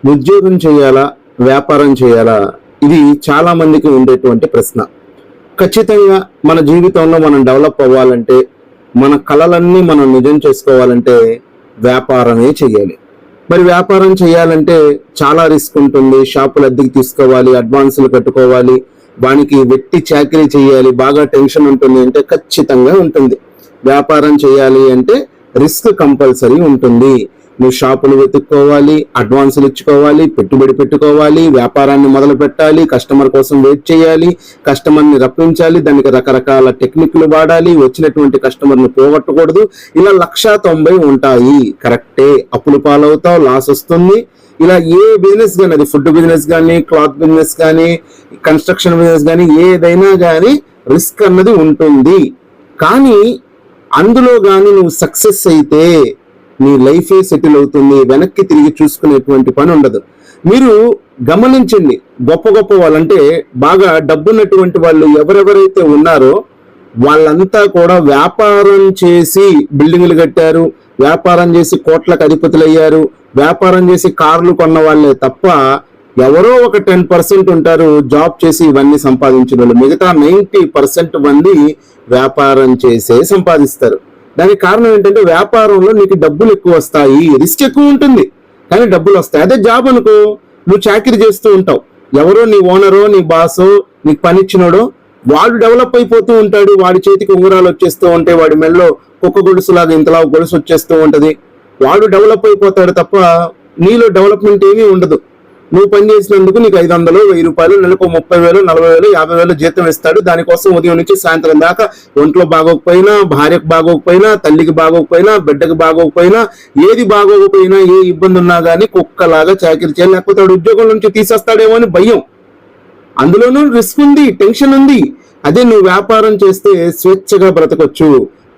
ఉద్యోగం చేయాలా, వ్యాపారం చేయాలా? ఇది చాలా మందికి ఉండేటువంటి ప్రశ్న. ఖచ్చితంగా మన జీవితంలో మనం డెవలప్ అవ్వాలంటే, మన కలలన్నీ మనం నిజం చేసుకోవాలంటే వ్యాపారమే చేయాలి. మరి వ్యాపారం చేయాలంటే చాలా రిస్క్ ఉంటుంది. షాపులు అద్దెకి తీసుకోవాలి, అడ్వాన్సులు కట్టుకోవాలి, వానికి వెట్టి చాకరీ చేయాలి, బాగా టెన్షన్ ఉంటుంది అంటే ఖచ్చితంగా ఉంటుంది. వ్యాపారం చేయాలి అంటే రిస్క్ కంపల్సరీ ఉంటుంది. నువ్వు షాపులు వెతుక్కోవాలి, అడ్వాన్సులు ఇచ్చుకోవాలి, పెట్టుబడి పెట్టుకోవాలి, వ్యాపారాన్ని మొదలు పెట్టాలి, కస్టమర్ కోసం వెయిట్ చేయాలి, కస్టమర్ని రప్పించాలి, దానికి రకరకాల టెక్నిక్లు వాడాలి, వచ్చినటువంటి కస్టమర్ని పోగొట్టకూడదు. ఇలా 190 ఉంటాయి. కరెక్టే, అప్పులు పాలవుతావు, లాస్ వస్తుంది. ఇలా ఏ బిజినెస్ కానీ, అది ఫుడ్ బిజినెస్ కానీ, క్లాత్ బిజినెస్ కానీ, కన్స్ట్రక్షన్ బిజినెస్ కానీ, ఏదైనా కానీ రిస్క్ అన్నది ఉంటుంది. కానీ అందులో కానీ నువ్వు సక్సెస్ అయితే నీ లైఫే సెటిల్ అవుతుంది. వెనక్కి తిరిగి చూసుకునేటువంటి పని ఉండదు. మీరు గమనించండి, గొప్ప గొప్ప వాళ్ళంటే బాగా డబ్బున్నటువంటి వాళ్ళు ఎవరెవరైతే ఉన్నారో వాళ్ళంతా కూడా వ్యాపారం చేసి బిల్డింగ్లు కట్టారు, వ్యాపారం చేసి కోట్లకు అధిపతులయ్యారు, వ్యాపారం చేసి కార్లు కొన్న వాళ్ళే తప్ప ఎవరో ఒక 10% ఉంటారు జాబ్ చేసి ఇవన్నీ సంపాదించిన వాళ్ళు. మిగతా 90% మంది వ్యాపారం చేసే సంపాదిస్తారు. దానికి కారణం ఏంటంటే వ్యాపారంలో నీకు డబ్బులు ఎక్కువ వస్తాయి, రిస్క్ ఎక్కువ ఉంటుంది కానీ డబ్బులు వస్తాయి. అదే జాబ్ అనుకో, నువ్వు చాకరీ చేస్తూ ఉంటావు, ఎవరో నీ ఓనరో నీ బాసో నీకు పని ఇచ్చినోడో వాడు డెవలప్ అయిపోతూ ఉంటాడు, వాడి చేతికి ఉంగరాలు వచ్చేస్తూ ఉంటాయి, వాడి మెడలో కుక్క గొలుసులాగా ఇంతలా గొలుసు వచ్చేస్తూ ఉంటది, వాడు డెవలప్ అయిపోతాడు తప్ప నీలో డెవలప్మెంట్ ఏమీ ఉండదు. నువ్వు పని చేసినందుకు నీకు 500, 1000 రూపాయలు, నెలకు 30,000, 40,000, 50,000 జీతం ఇస్తాడు. దానికోసం ఉదయం నుంచి సాయంత్రం దాకా ఒంట్లో బాగోకపోయినా, భార్యకు బాగోకపోయినా, తల్లికి బాగోకపోయినా, బిడ్డకు బాగోకపోయినా, ఏది బాగోకపోయినా, ఏ ఇబ్బంది ఉన్నా కానీ కుక్కలాగా చాకరీ చేయాలి, లేకపోతే వాడు ఉద్యోగం నుంచి తీసేస్తాడేమో అని భయం. అందులోనూ రిస్క్ ఉంది, టెన్షన్ ఉంది. అదే నువ్వు వ్యాపారం చేస్తే స్వేచ్ఛగా బ్రతకొచ్చు.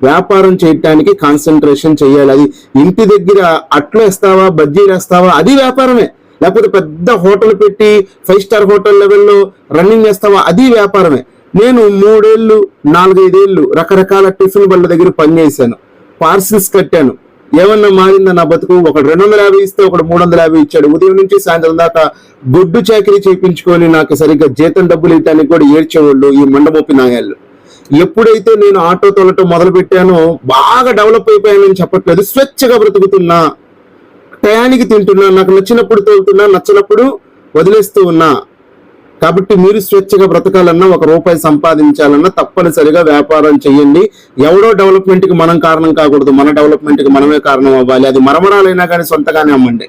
వ్యాపారం చేయడానికి కాన్సన్ట్రేషన్ చేయాలి. అది ఇంటి దగ్గర అట్లు వేస్తావా, బజ్జీలు వేస్తావా, అది వ్యాపారమే. లేకపోతే పెద్ద హోటల్ పెట్టి 5 స్టార్ హోటల్ లెవెల్లో రన్నింగ్ చేస్తావా, అది వ్యాపారమే. నేను 3 ఏళ్ళు 4-5 ఏళ్ళు రకరకాల టిఫిన్ బళ్ళ దగ్గర పనిచేశాను, పార్సిల్స్ కట్టాను. ఏమన్నా మారిందా నా బతుకు? ఒకడు 250 ఇస్తే ఒకడు 350 ఇచ్చాడు. ఉదయం నుంచి సాయంత్రం దాకా గొడ్డు చాకరీ చేయించుకొని నాకు సరిగ్గా జీతం డబ్బులు ఇవ్వడానికి కూడా ఏడ్చేవాళ్ళు ఈ మండమొప్పి నాయాళ్ళు. ఎప్పుడైతే నేను ఆటో తోలటం మొదలు పెట్టానో బాగా డెవలప్ అయిపోయానని చెప్పట్లేదు, స్వేచ్ఛగా బ్రతుకుతున్నా, టయానికి తింటున్నా, నాకు నచ్చినప్పుడు తోలుతున్నా, నచ్చినప్పుడు వదిలేస్తూ ఉన్నా. కాబట్టి మీరు స్వేచ్ఛగా బ్రతకాలన్నా, ₹1 సంపాదించాలన్నా తప్పనిసరిగా వ్యాపారం చేయండి. ఎవడో డెవలప్మెంట్కి మనం కారణం కాకూడదు, మన డెవలప్మెంట్కి మనమే కారణం అవ్వాలి. అది మరమరాలైనా కానీ సొంతగానే అమ్మండి.